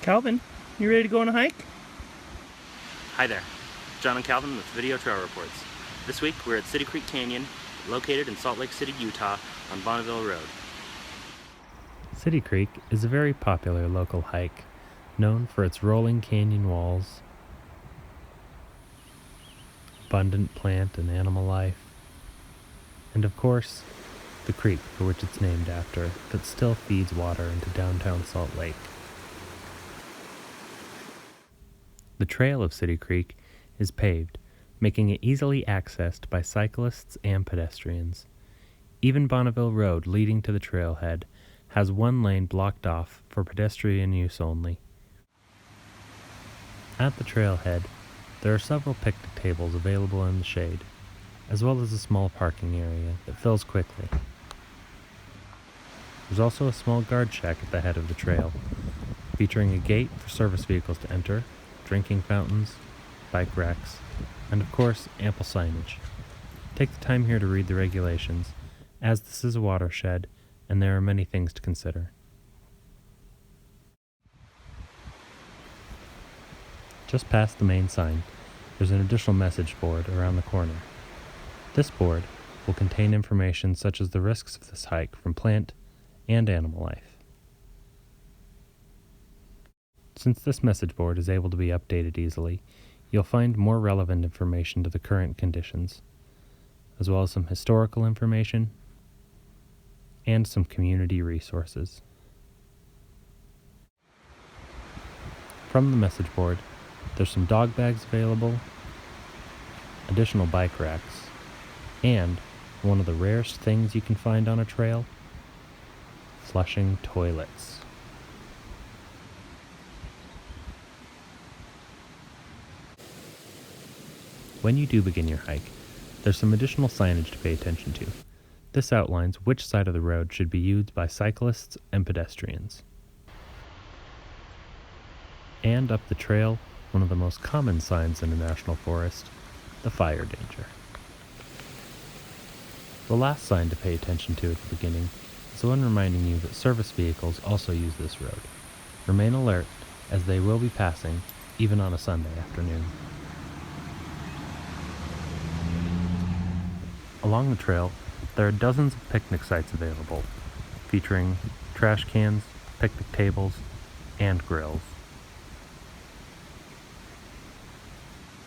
Calvin, you ready to go on a hike? Hi there, John and Calvin with Video Trail Reports. This week we're at City Creek Canyon, located in Salt Lake City, Utah, on Bonneville Road. City Creek is a very popular local hike, known for its rolling canyon walls, abundant plant and animal life, and of course, the creek for which it's named after that still feeds water into downtown Salt Lake. The trail of City Creek is paved, making it easily accessed by cyclists and pedestrians. Even Bonneville Road, leading to the trailhead, has one lane blocked off for pedestrian use only. At the trailhead, there are several picnic tables available in the shade, as well as a small parking area that fills quickly. There's also a small guard shack at the head of the trail, featuring a gate for service vehicles to enter, drinking fountains, bike racks, and of course, ample signage. Take the time here to read the regulations, as this is a watershed and there are many things to consider. Just past the main sign, there's an additional message board around the corner. This board will contain information such as the risks of this hike from plant and animal life. Since this message board is able to be updated easily, you'll find more relevant information to the current conditions, as well as some historical information and some community resources. From the message board, there's some dog bags available, additional bike racks, and one of the rarest things you can find on a trail, flushing toilets. When you do begin your hike, there's some additional signage to pay attention to. This outlines which side of the road should be used by cyclists and pedestrians. And up the trail, one of the most common signs in a national forest, the fire danger. The last sign to pay attention to at the beginning is the one reminding you that service vehicles also use this road. Remain alert, as they will be passing, even on a Sunday afternoon. Along the trail, there are dozens of picnic sites available, featuring trash cans, picnic tables, and grills.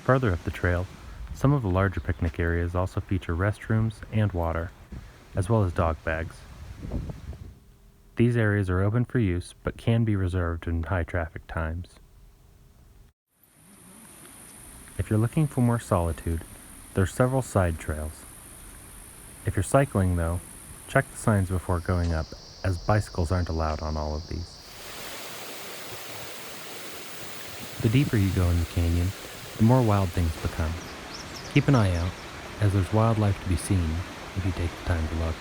Further up the trail, some of the larger picnic areas also feature restrooms and water, as well as dog bags. These areas are open for use, but can be reserved in high traffic times. If you're looking for more solitude, there are several side trails. If you're cycling, though, check the signs before going up, as bicycles aren't allowed on all of these. The deeper you go in the canyon, the more wild things become. Keep an eye out, as there's wildlife to be seen if you take the time to look.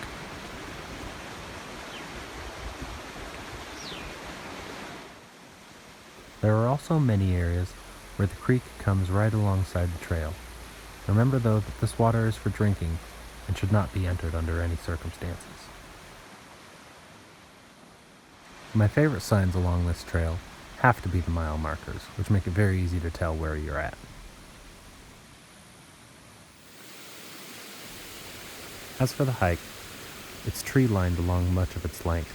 There are also many areas where the creek comes right alongside the trail. Remember, though, that this water is for drinking and should not be entered under any circumstances. My favorite signs along this trail have to be the mile markers, which make it very easy to tell where you're at. As for the hike, it's tree-lined along much of its length,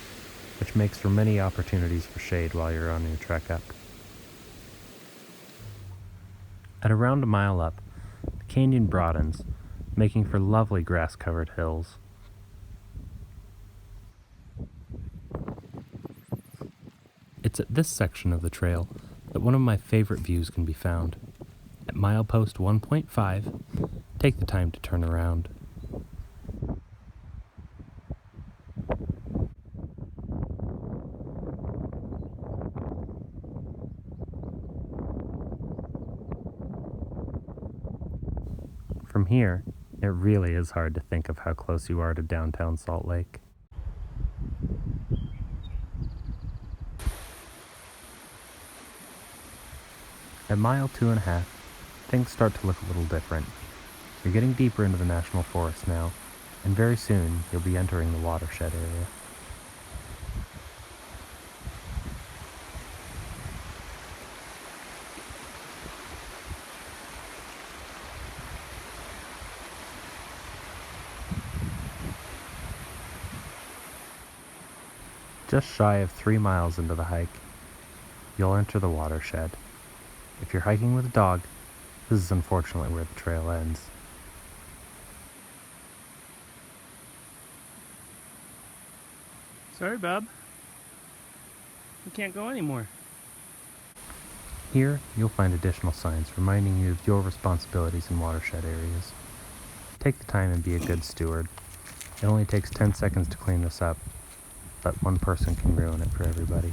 which makes for many opportunities for shade while you're on your trek up. At around a mile up, the canyon broadens, making for lovely grass-covered hills. It's at this section of the trail that one of my favorite views can be found. At milepost 1.5, take the time to turn around. From here, it really is hard to think of how close you are to downtown Salt Lake. At mile 2.5, things start to look a little different. You're getting deeper into the national forest now, and very soon you'll be entering the watershed area. Just shy of 3 miles into the hike, you'll enter the watershed. If you're hiking with a dog, this is unfortunately where the trail ends. Sorry, Bob. We can't go anymore. Here, you'll find additional signs reminding you of your responsibilities in watershed areas. Take the time and be a good steward. It only takes 10 seconds to clean this up, but one person can ruin it for everybody.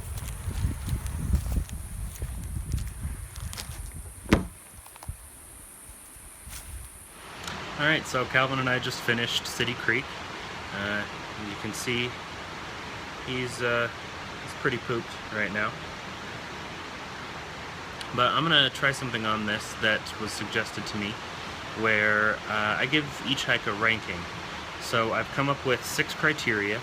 Alright, so Calvin and I just finished City Creek. You can see he's pretty pooped right now. But I'm going to try something on this that was suggested to me, where I give each hike a ranking. So I've come up with 6 criteria.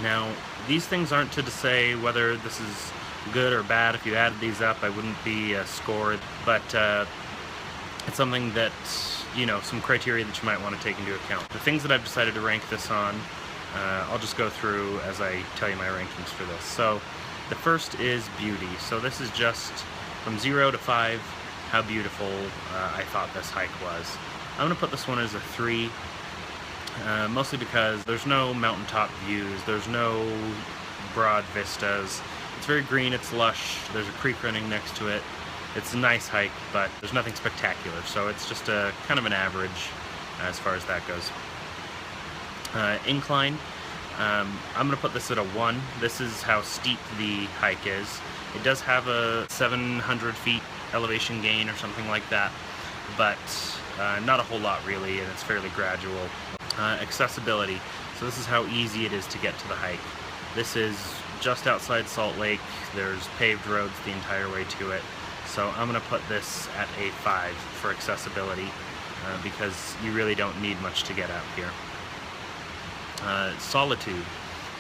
Now, these things aren't to say whether this is good or bad. If you added these up, I wouldn't be scored. But it's something that, you know, some criteria that you might want to take into account. The things that I've decided to rank this on, I'll just go through as I tell you my rankings for this. So the first is beauty. So this is just from 0 to 5, how beautiful I thought this hike was. I'm going to put this one as a 3, mostly because there's no mountaintop views, there's no broad vistas. It's very green, it's lush, there's a creek running next to it. It's a nice hike, but there's nothing spectacular, so it's just a kind of an average as far as that goes. Incline, I'm going to put this at a 1. This is how steep the hike is. It does have a 700 feet elevation gain or something like that, but not a whole lot really, and it's fairly gradual. Accessibility, so this is how easy it is to get to the hike. This is just outside Salt Lake. There's paved roads the entire way to it. So I'm going to put this at a 5 for accessibility because you really don't need much to get out here. Solitude.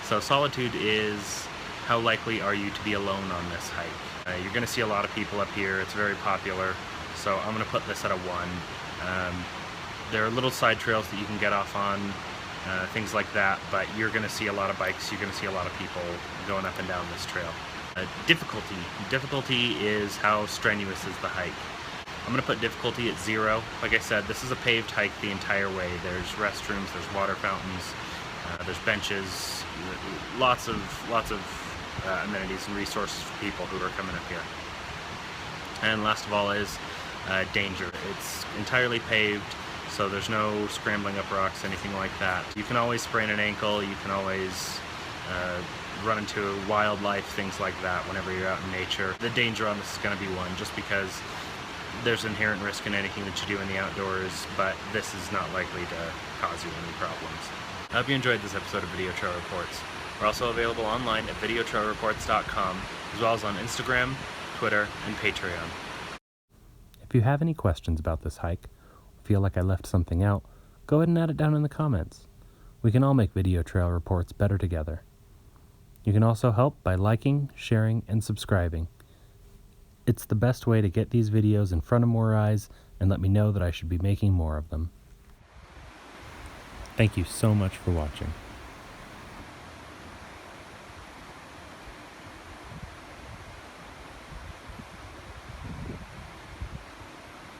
So solitude is how likely are you to be alone on this hike. You're going to see a lot of people up here. It's very popular. So I'm going to put this at a 1. There are little side trails that you can get off on, things like that, but you're going to see a lot of bikes. You're going to see a lot of people going up and down this trail. Difficulty. Difficulty is how strenuous is the hike. I'm going to put difficulty at 0. Like I said, this is a paved hike the entire way. There's restrooms, there's water fountains, there's benches, lots of amenities and resources for people who are coming up here. And last of all is danger. It's entirely paved, so there's no scrambling up rocks, anything like that. You can always sprain an ankle, you can always run into wildlife, things like that whenever you're out in nature. The danger on this is going to be 1, just because there's inherent risk in anything that you do in the outdoors, but this is not likely to cause you any problems. I hope you enjoyed this episode of Video Trail Reports. We're also available online at videotrailreports.com, as well as on Instagram, Twitter, and Patreon. If you have any questions about this hike, or feel like I left something out, go ahead and add it down in the comments. We can all make Video Trail Reports better together. You can also help by liking, sharing, and subscribing. It's the best way to get these videos in front of more eyes and let me know that I should be making more of them. Thank you so much for watching.